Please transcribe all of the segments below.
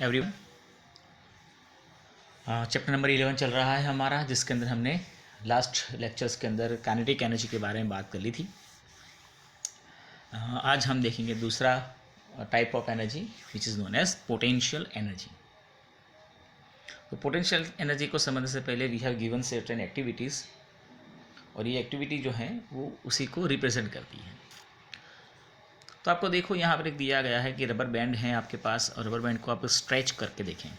Everyone. Chapter number 11 चल रहा है हमारा, जिसके अंदर हमने लास्ट लेक्चर्स के अंदर काइनेटिक एनर्जी के बारे में बात कर ली थी। आज हम देखेंगे दूसरा type of energy which is known as potential energy. तो पोटेंशियल एनर्जी को समझने से पहले we have given certain activities, और ये एक्टिविटी जो है वो उसी को रिप्रेजेंट करती है। तो आपको देखो यहाँ पर एक दिया गया है कि रबर बैंड है आपके पास, और रबर बैंड को आप स्ट्रेच करके देखें,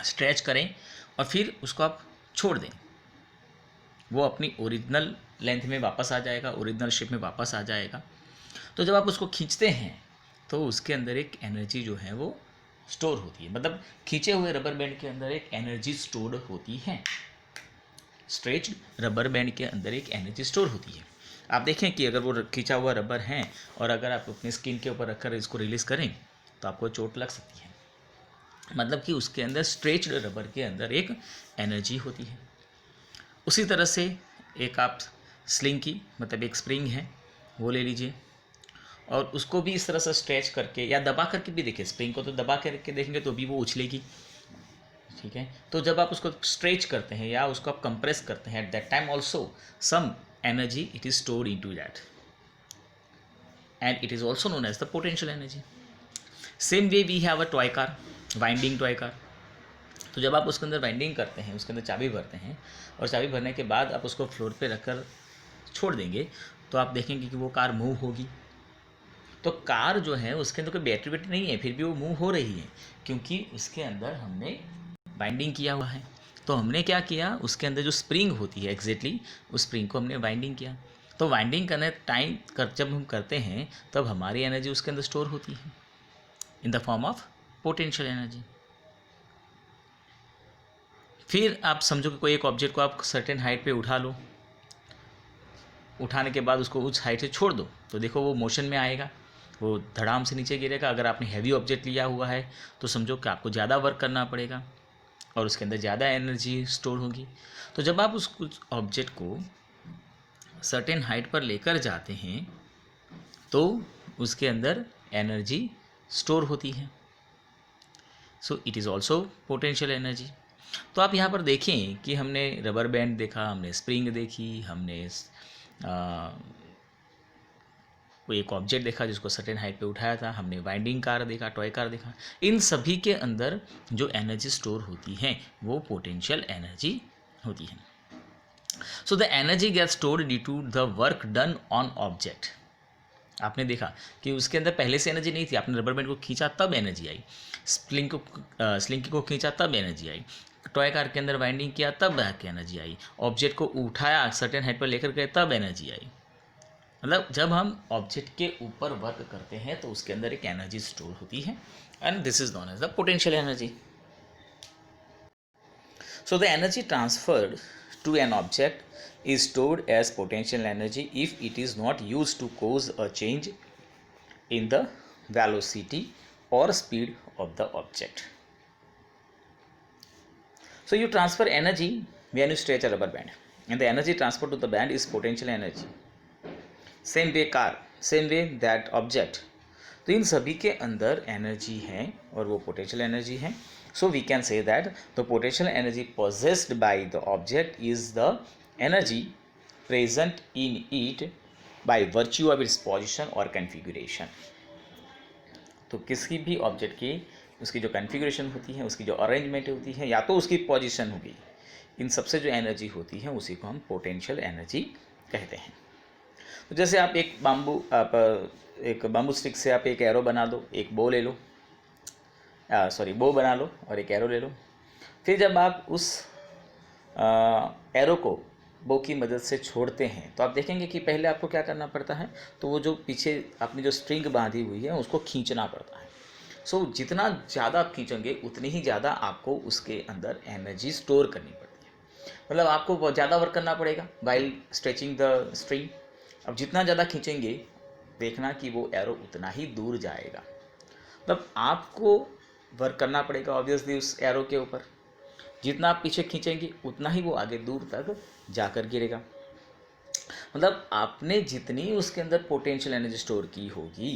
स्ट्रेच करें और फिर उसको आप छोड़ दें, वो अपनी ओरिजिनल लेंथ में वापस आ जाएगा, ओरिजिनल शेप में वापस आ जाएगा। तो जब आप उसको खींचते हैं तो उसके अंदर एक एनर्जी जो है वो स्टोर होती है, मतलब खींचे हुए रबर बैंड के अंदर एक एनर्जी स्टोर होती है। स्ट्रेच रबर बैंड के अंदर एक एनर्जी स्टोर होती है। आप देखें कि अगर वो खींचा हुआ रबर है और अगर आप अपनी स्किन के ऊपर रखकर इसको रिलीज़ करें तो आपको चोट लग सकती है, मतलब कि उसके अंदर स्ट्रेच्ड रबर के अंदर एक एनर्जी होती है। उसी तरह से एक आप स्लिंग की, मतलब एक स्प्रिंग है, वो ले लीजिए और उसको भी इस तरह से स्ट्रेच करके या दबा करके भी देखिए। स्प्रिंग को तो दबा करके देखेंगे तो भी वो उछलेगी, ठीक है। तो जब आप उसको स्ट्रेच करते हैं या उसको आप कंप्रेस करते हैं, at that time also some energy it is stored into that, and it is also known as the potential energy. Same way we have a toy car, winding toy car. तो जब आप उसके अंदर winding करते हैं, उसके अंदर चाबी भरते हैं, और चाबी भरने के बाद आप उसको फ्लोर पे रखकर छोड़ देंगे तो आप देखेंगे कि वो कार मूव होगी। तो कार जो है उसके अंदर कोई बैटरी नहीं है, फिर भी वो मूव हो रही है क्योंकि उसके अंदर हमने बाइंडिंग किया हुआ है। तो हमने क्या किया, उसके अंदर जो स्प्रिंग होती है एग्जैक्टली उस स्प्रिंग को हमने बाइंडिंग किया। तो बाइंडिंग करने टाइम जब हम करते हैं तब हमारी एनर्जी उसके अंदर स्टोर होती है इन the form of potential energy. फिर आप समझो कि कोई एक ऑब्जेक्ट को आप सर्टेन हाइट पे उठा लो, उठाने के बाद उसको उस हाइट से छोड़ दो तो देखो वो मोशन में आएगा, वो धड़ाम से नीचे गिरेगा। अगर आपने हैवी ऑब्जेक्ट लिया हुआ है तो समझो कि आपको ज़्यादा वर्क करना पड़ेगा और उसके अंदर ज़्यादा एनर्जी स्टोर होगी। तो जब आप उस ऑब्जेक्ट को सर्टेन हाइट पर लेकर जाते हैं तो उसके अंदर एनर्जी स्टोर होती है। So it is also potential energy. तो आप यहाँ पर देखें कि हमने रबर बैंड देखा, हमने स्प्रिंग देखी, हमने कोई एक ऑब्जेक्ट देखा जिसको सर्टेन हाइट पे उठाया था, हमने वाइंडिंग कार देखा, टॉय कार देखा। इन सभी के अंदर जो एनर्जी स्टोर होती है वो पोटेंशियल एनर्जी होती है। So the energy get stored due to the work done on object. आपने देखा कि उसके अंदर पहले से एनर्जी नहीं थी, आपने रबर बैंड को खींचा तब एनर्जी आई, स्लिंग को खींचा तब एनर्जी आई, टॉय कार के अंदर वाइंडिंग किया तब एनर्जी आई, ऑब्जेक्ट को उठाया सर्टेन हाइट पर लेकर गए तब एनर्जी आई। मतलब जब हम ऑब्जेक्ट के ऊपर वर्क करते हैं तो उसके अंदर एक एनर्जी स्टोर होती है, and this is known as the potential energy. So the energy transferred to an object is stored as potential energy if it is not used to cause a change in the velocity or speed of the object. So you transfer energy when you stretch a rubber band, and the energy transferred to the band is potential energy. Same way car, same way that object. तो इन सभी के अंदर energy है और वो potential energy है। So we can say that the potential energy possessed by the object is the energy present in it by virtue of its position or configuration. तो किसी भी ऑब्जेक्ट की उसकी जो कन्फिगरेशन होती है, उसकी जो अरेंजमेंट होती है, या तो उसकी पोजीशन होगी, इन सबसे जो एनर्जी होती है उसी को हम पोटेंशियल एनर्जी कहते हैं। तो जैसे आप एक बाम्बू स्टिक से आप एक एरो बना दो, एक बो ले लो, बो बना लो और एक एरो ले लो। फिर जब आप उस एरो को बो की मदद से छोड़ते हैं तो आप देखेंगे कि पहले आपको क्या करना पड़ता है, तो वो जो पीछे आपने जो स्ट्रिंग बांधी हुई है उसको खींचना पड़ता है। सो जितना ज़्यादा आप खींचेंगे उतनी ही ज़्यादा आपको उसके अंदर एनर्जी स्टोर करनी पड़ती है, मतलब आपको बहुत ज़्यादा वर्क करना पड़ेगा वाइल स्ट्रेचिंग द स्ट्रिंग। अब जितना ज़्यादा खींचेंगे देखना कि वो एरो उतना ही दूर जाएगा, मतलब आपको वर्क करना पड़ेगा ऑब्वियसली उस एरो के ऊपर। जितना आप पीछे खींचेंगे उतना ही वो आगे दूर तक जाकर गिरेगा। मतलब आपने जितनी उसके अंदर पोटेंशियल एनर्जी स्टोर की होगी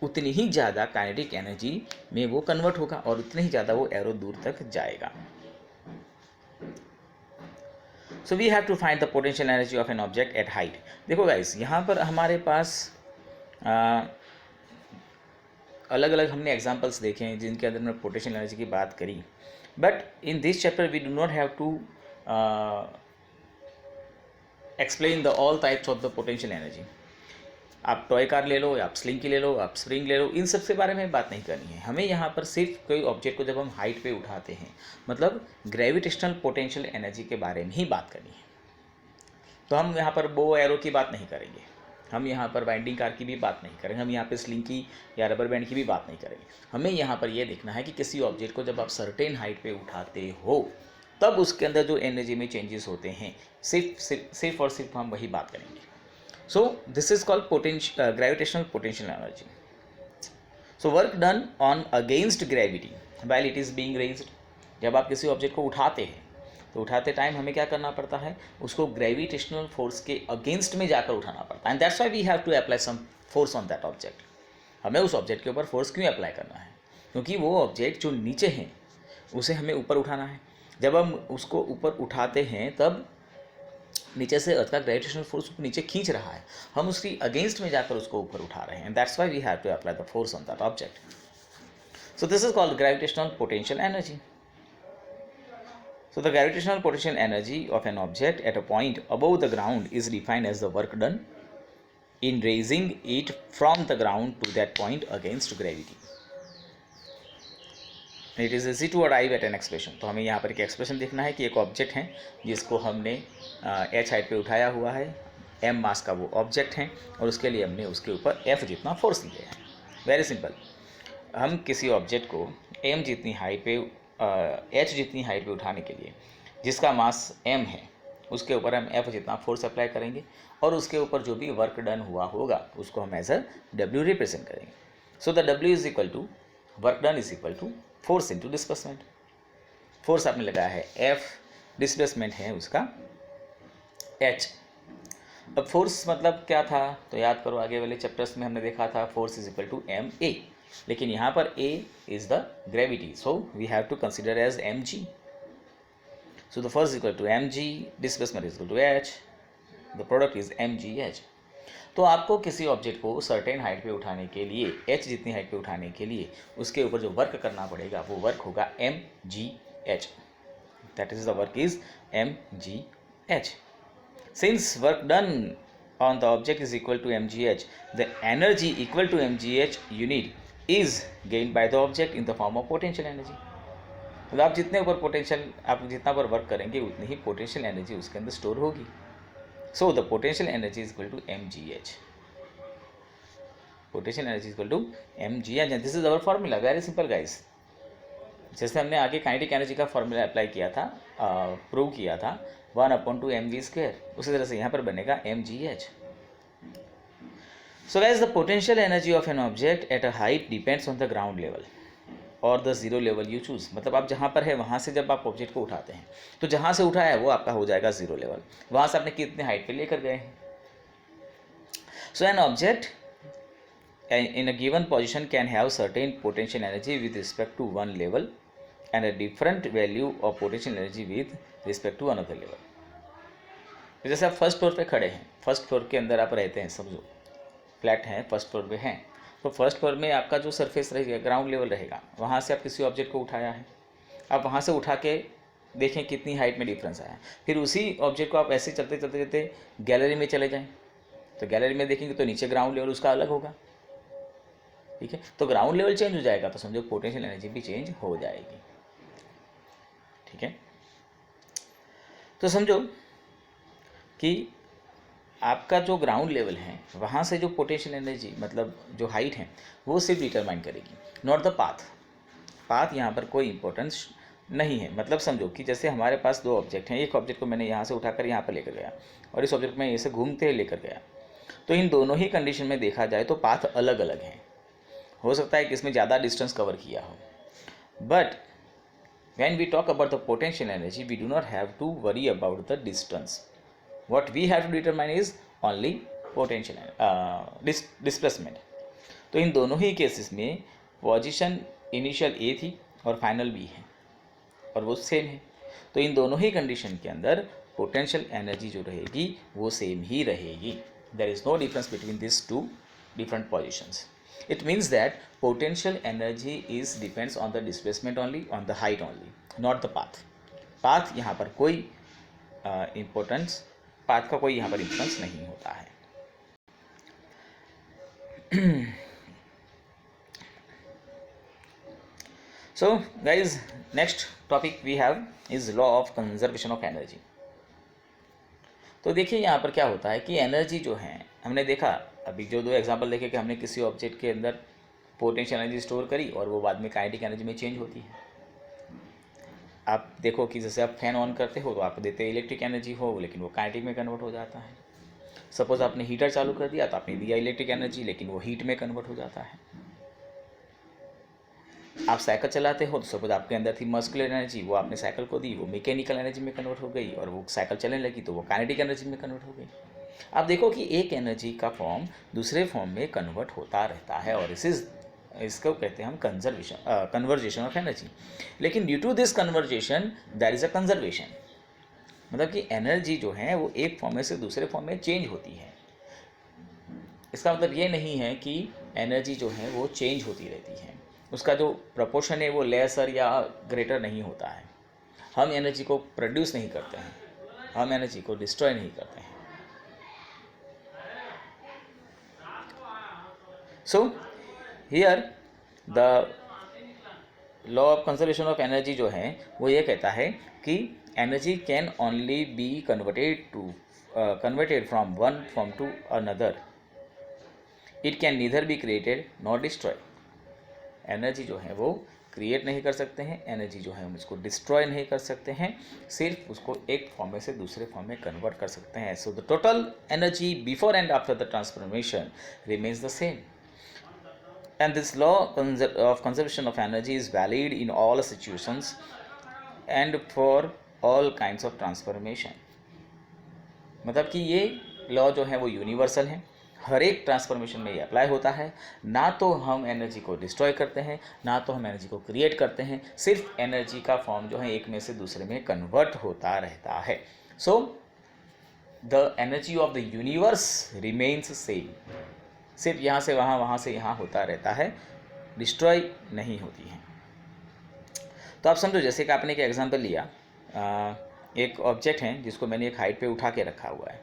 उतनी ही ज़्यादा काइनेटिक एनर्जी में वो कन्वर्ट होगा और उतनी ही ज़्यादा वो एरो दूर तक जाएगा. So we have to find the potential energy of an object at height. देखो गाइस, यहाँ पर हमारे पास अलग अलग हमने एग्जांपल्स देखे हैं जिनके अंदर हमने पोटेंशियल एनर्जी की बात करी. But in this chapter we do not have to explain the all types of the potential energy. आप टॉय कार ले लो, आप स्लिंकी ले लो, आप स्प्रिंग ले लो, इन सब के बारे में बात नहीं करनी है. हमें यहाँ पर सिर्फ कोई ऑब्जेक्ट को जब हम हाइट पे उठाते हैं, मतलब ग्रेविटेशनल पोटेंशियल एनर्जी के बारे में ही बात करनी है. तो हम यहाँ पर बो एरो की बात नहीं करेंगे, हम यहाँ पर बाइंडिंग कार की भी बात नहीं करेंगे, हम यहाँ पर स्लिंकी या रबर बैंड की भी बात नहीं करेंगे. हमें यहाँ पर यह देखना है कि किसी ऑब्जेक्ट को जब आप सर्टेन हाइट पे उठाते हो तब उसके अंदर जो एनर्जी में चेंजेस होते हैं, सिर्फ और सिर्फ हम वही बात करेंगे. So this is called gravitational potential energy. So work done on against gravity while it is being raised. जब आप किसी ऑब्जेक्ट को उठाते हैं तो उठाते टाइम हमें क्या करना पड़ता है, उसको ग्रेविटेशनल फोर्स के अगेंस्ट में जाकर उठाना पड़ता है. And that's why we have to apply some force on that object. हमें उस ऑब्जेक्ट के ऊपर फोर्स क्यों अप्लाई करना है, क्योंकि वो ऑब्जेक्ट जो नीचे हैं उसे हमें ऊपर उठाना है. जब हम उसको ऊपर उठाते हैं तब नीचे से अर्थ का ग्रेविटेशनल फोर्स नीचे खींच रहा है, हम उसकी अगेंस्ट में जाकर उसको ऊपर उठा रहे हैं. And that's why we have to apply the force on that object. So this is called gravitational potential energy. So the gravitational potential energy of an object at a point above the ground is defined as the work done in raising it from the ground to that point against gravity. It is easy to arrive at an expression. तो हमें यहाँ पर एक expression देखना है कि एक object है जिसको हमने h हाइट पे उठाया हुआ है, m मास का वो ऑब्जेक्ट है और उसके लिए हमने उसके ऊपर f जितना फोर्स लिया है. Very simple. हम किसी ऑब्जेक्ट को m जितनी हाइट पे h जितनी हाइट पे उठाने के लिए जिसका मास m है उसके ऊपर हम f जितना फोर्स अप्लाई करेंगे और उसके ऊपर जो भी वर्क डन हुआ होगा उसको हम एज अ w रिप्रेजेंट करेंगे. So the w is equal to work done is equal to force into displacement. Force आपने लगाया है F, डिस्प्लेसमेंट है उसका H. अब फोर्स मतलब क्या था, तो याद करो आगे वाले चैप्टर्स में हमने देखा था force is equal to ma, लेकिन यहाँ पर a is the gravity, so we have to consider as mg. So the force is equal to mg, displacement is equal to h, the product is mgh. तो आपको किसी object को certain height पे उठाने के लिए, h जितनी height पे उठाने के लिए उसके ऊपर जो वर्क करना पड़ेगा वो वर्क होगा mgh. That is the work is mgh. Since work done on the object is equal to mgh, the energy equal to mgh unit is gained by the object in the form of potential energy. मतलब आप जितने ऊपर potential, आप जितना पर work करेंगे उतनी ही potential energy उसके अंदर स्टोर होगी. So the potential energy is equal to mgh. Potential energy is equal to mgh and this is our formula. Very simple guys. जैसे हमने आगे काइनेटिक एनर्जी का फॉर्मूला अप्लाई किया था, प्रूव किया था 1/2 mv², उसी तरह से यहाँ पर बनेगा mgh. So guys, the potential energy of an object at a height depends on the ground level और the zero level you choose. मतलब आप जहाँ पर है वहाँ से जब आप ऑब्जेक्ट को उठाते हैं तो जहाँ से उठाया है वो आपका हो जाएगा जीरो लेवल. वहाँ से आपने कितने हाइट पे लेकर गए हैं. So an object in a given position can have certain potential energy with respect to one level and a different value of potential energy with respect to another level. जैसे आप फर्स्ट फ्लोर पर खड़े हैं, first floor के अंदर आप रहते हैं, समझो फ्लैट हैं, फर्स्ट फ्लोर पे हैं, तो फर्स्ट फ्लोर में आपका जो सरफेस रहेगा ग्राउंड लेवल रहेगा, वहाँ से आप किसी ऑब्जेक्ट को उठाया है, आप वहाँ से उठा के देखें कितनी हाइट में डिफरेंस आया. फिर उसी ऑब्जेक्ट को आप ऐसे चलते चलते चलते गैलरी में चले जाएं तो गैलरी में देखेंगे तो नीचे ग्राउंड लेवल उसका अलग होगा. ठीक है, तो ग्राउंड लेवल चेंज हो जाएगा तो समझो पोटेंशियल एनर्जी भी चेंज हो जाएगी. ठीक है, तो समझो कि आपका जो ग्राउंड लेवल है वहाँ से जो पोटेंशियल एनर्जी, मतलब जो हाइट है, वो सिर्फ डिटरमाइन करेगी, नॉट द पाथ. पाथ यहाँ पर कोई इंपॉर्टेंस नहीं है. मतलब समझो कि जैसे हमारे पास दो ऑब्जेक्ट हैं, एक ऑब्जेक्ट को मैंने यहाँ से उठाकर यहाँ पर लेकर गया और इस ऑब्जेक्ट में ऐसे घूमते हुए लेकर गया, तो इन दोनों ही कंडीशन में देखा जाए तो पाथ अलग अलग हैं. हो सकता है कि इसमें ज़्यादा डिस्टेंस कवर किया हो, but when we talk about the potential energy we do not have to worry about the distance. What we have to determine is only potential displacement. तो इन दोनों ही केसेस में पोजीशन इनिशियल ए थी और final B है और वो same है। तो इन दोनों ही कंडीशन के अंदर पोटेंशियल एनर्जी जो रहेगी वो सेम ही रहेगी। There is no difference between this two different positions. It means that potential energy is depends on the displacement only, on the height only, not the path. Path यहाँ पर कोई importance, path का कोई यहाँ पर influence नहीं होता है। So guys, next topic we have is law of conservation of energy। तो देखिए यहाँ पर क्या होता है कि एनर्जी जो है, हमने देखा अभी जो दो एग्जांपल देखे कि हमने किसी ऑब्जेक्ट के अंदर पोटेंशियल एनर्जी स्टोर करी और वो बाद में काइनेटिक एनर्जी में चेंज होती है। आप देखो कि जैसे आप फैन ऑन करते हो तो आप देते इलेक्ट्रिक एनर्जी हो, लेकिन वो काइनेटिक में कन्वर्ट हो जाता है। सपोज आपने हीटर चालू कर दिया तो आपने दिया इलेक्ट्रिक एनर्जी, लेकिन वो हीट में कन्वर्ट हो जाता है। आप साइकिल चलाते हो तो सपोज आपके अंदर थी मस्कुलर एनर्जी, वो आपने साइकिल को दी, वो मैकेनिकल एनर्जी में कन्वर्ट हो गई और वो साइकिल चलने लगी तो वो काइनेटिक एनर्जी में कन्वर्ट हो गई। आप देखो कि एक एनर्जी का फॉर्म दूसरे फॉर्म में कन्वर्ट होता रहता है और इसको कहते हैं हम कन्वर्जेशन ऑफ एनर्जी। लेकिन due to this conversation there is a conservation, मतलब कि एनर्जी जो है वो एक फॉर्म में से दूसरे फॉर्म में चेंज होती है। इसका मतलब ये नहीं है कि एनर्जी जो है वो चेंज होती रहती है, उसका जो प्रपोर्शन है वो लेसर या ग्रेटर नहीं होता है। हम एनर्जी को प्रोड्यूस नहीं करते हैं, हम एनर्जी को डिस्ट्रॉय नहीं करते हैं। So here the law of conservation of energy जो है वो ये कहता है कि energy can only be converted from one form to another. It can neither be created not destroy. Energy जो है वो क्रिएट नहीं कर सकते हैं, एनर्जी जो है हम उसको डिस्ट्रॉय नहीं कर सकते हैं, सिर्फ उसको एक फॉर्म में से दूसरे फॉर्म में कन्वर्ट कर सकते हैं। So the total energy before and after the transformation remains the same. And this law of conservation of energy is valid in all situations and for all kinds of transformation। मतलब कि ये law जो है वो universal है, हर एक transformation में ये अप्लाई होता है। ना तो हम एनर्जी को डिस्ट्रॉय करते हैं, ना तो हम एनर्जी को क्रिएट करते हैं, सिर्फ एनर्जी का फॉर्म जो है एक में से दूसरे में कन्वर्ट होता रहता है। So the energy of the universe remains same, सिर्फ यहाँ से वहाँ, वहाँ से यहाँ होता रहता है, डिस्ट्रॉय नहीं होती है। तो आप समझो जैसे कि आपने एक एग्जांपल लिया, एक ऑब्जेक्ट है जिसको मैंने एक हाइट पे उठा के रखा हुआ है।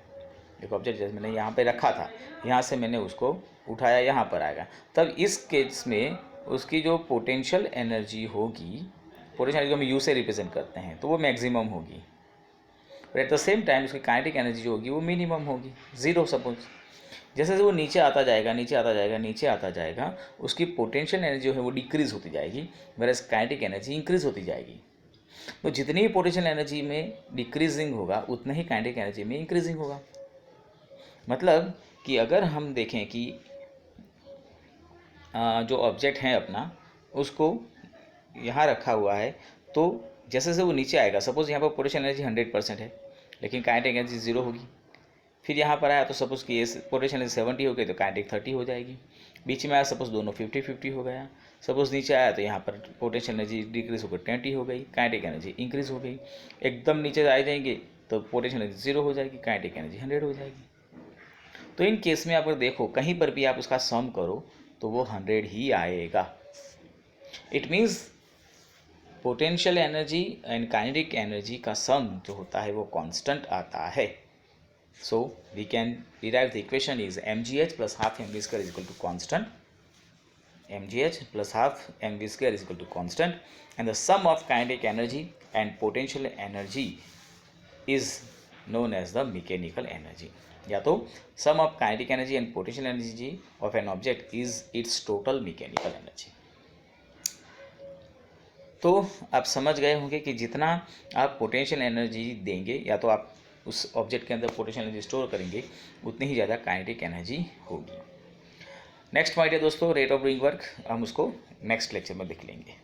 एक ऑब्जेक्ट जैसे मैंने यहाँ पे रखा था, यहाँ से मैंने उसको उठाया, यहाँ पर आएगा, तब इस केस में उसकी जो पोटेंशियल एनर्जी होगी, पोटेंशियल एनर्जी हम यू से रिप्रेजेंट करते हैं, तो वो मैक्सिमम होगी। और एट द सेम टाइम उसकी काइनेटिक एनर्जी जो होगी वो मिनिमम होगी, 0 सपोज। जैसे वो नीचे आता जाएगा, नीचे आता जाएगा, नीचे आता जाएगा, उसकी पोटेंशियल एनर्जी जो है वो डिक्रीज़ होती जाएगी, वेयरएज काइनेटिक एनर्जी इंक्रीज़ होती जाएगी। तो जितनी ही पोटेंशियल एनर्जी में डिक्रीजिंग होगा उतना ही काइनेटिक एनर्जी में इंक्रीजिंग होगा। मतलब कि अगर हम देखें कि जो ऑब्जेक्ट है अपना, उसको यहाँ रखा हुआ है, तो जैसे से वो नीचे आएगा, सपोज़ यहाँ पर पोटेंशियल एनर्जी 100% है, लेकिन काइनेटिक एनर्जी 0 होगी। फिर यहाँ पर आया तो सपोज़ कि ये पोटेंशियल एनर्जी 70 हो गई तो काइनेटिक 30 हो जाएगी। बीच में आया सपोज़ दोनों 50-50 हो गया। सपोज़ नीचे आया तो यहाँ पर पोटेंशियल एनर्जी डिक्रीज होकर 20 हो गई, काइनेटिक एनर्जी इंक्रीज़ हो गई। एकदम नीचे आ जाएंगे तो पोटेंशियल एनर्जी 0 हो जाएगी, काइनेटिक एनर्जी 100 हो जाएगी। तो इन केस में आप अगर देखो कहीं पर भी आप उसका सम करो तो वो 100 ही आएगा। It means potential energy and kinetic energy का सम जो होता है वो कांस्टेंट आता है। So we can derive the equation is mgh plus half mv square is equal to constant, mgh plus half mv square is equal to constant, and the sum of kinetic energy and potential energy is known as the mechanical energy। या तो sum of kinetic energy and potential energy of an object is its total mechanical energy। तो आप समझ गए होंगे कि जितना आप पोटेंशियल एनर्जी देंगे या तो आप उस ऑब्जेक्ट के अंदर पोटेंशियल एनर्जी स्टोर करेंगे, उतनी ही ज़्यादा काइनेटिक एनर्जी होगी। नेक्स्ट पॉइंट है दोस्तों रेट ऑफ डूइंग वर्क, हम उसको नेक्स्ट लेक्चर में देख लेंगे।